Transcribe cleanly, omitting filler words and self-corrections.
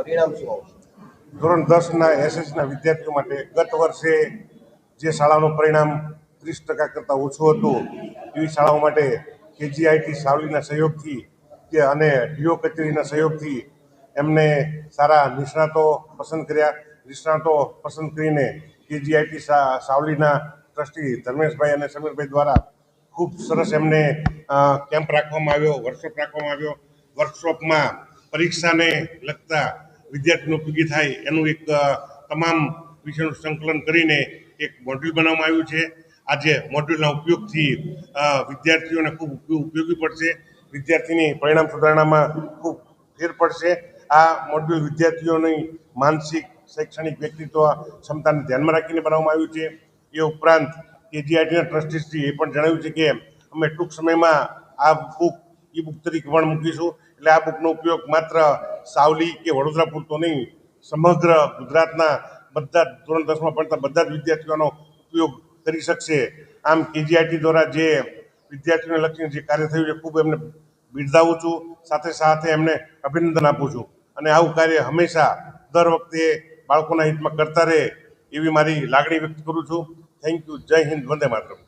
પરિણામ શું આવશે? ધોરણ 10ના એસએસના વિદ્યાર્થીઓ માટે ગત વર્ષે જે શાળાનું પરિણામ 30% કરતાં ઓછું હતું એવી શાળાઓ માટે કેજીઆઈટી સાવલીના સહયોગથી અને ડીઓ કચેરીના સહયોગથી એમને સારા નિષ્ણાતો પસંદ કર્યા. નિષ્ણાતો પસંદ કરીને કેજીઆઈટી સાવલીના ટ્રસ્ટી ધર્મેશભાઈ અને સમીરભાઈ દ્વારા ખૂબ સરસ એમને કેમ્પ રાખવામાં આવ્યો, વર્કશોપ રાખવામાં આવ્યો. વર્કશોપમાં પરીક્ષાને લગતા વિદ્યાર્થીનો ઉપયોગી થાય એનું એક તમામ વિષયનું સંકલન કરીને એક મોડ્યુલ બનાવવામાં આવ્યું છે. આજે મોડ્યુલના ઉપયોગથી વિદ્યાર્થીઓને ખૂબ ઉપયોગી પડશે. વિદ્યાર્થીની પરિણામ સુધારણામાં ખૂબ ફેર પડશે. આ મોડ્યુલ વિદ્યાર્થીઓની માનસિક, શૈક્ષણિક, વ્યક્તિત્વ ક્ષમતાને ધ્યાનમાં રાખીને બનાવવામાં આવ્યું છે. એ ઉપરાંત કેજીઆઈટીના ટ્રસ્ટીશ્રીએ એ પણ જણાવ્યું છે કે અમે ટૂંક સમયમાં આ બુક ઈ બુક તરીકે પણ મૂકીશું. એટલે આ બુકનો ઉપયોગ માત્ર સાવલી કે વડોદરા પૂરતો નહીં, સમગ્ર ગુજરાતના બધા ધોરણ 10માં ભણતા બધા જ વિદ્યાર્થીઓનો ઉપયોગ કરી શકશે. આમ કેજીઆઈટી દ્વારા જે વિદ્યાર્થીઓને લક્ષીને જે કાર્ય થયું છે ખૂબ એમને બિરદાવું છું. સાથે સાથે એમને અભિનંદન આપું છું. અને આવું કાર્ય હંમેશા દર વખતે બાળકોના હિતમાં કરતા રહે એવી મારી લાગણી વ્યક્ત કરું છું. Thank you. જય હિન્દ. વંદે માતરમ.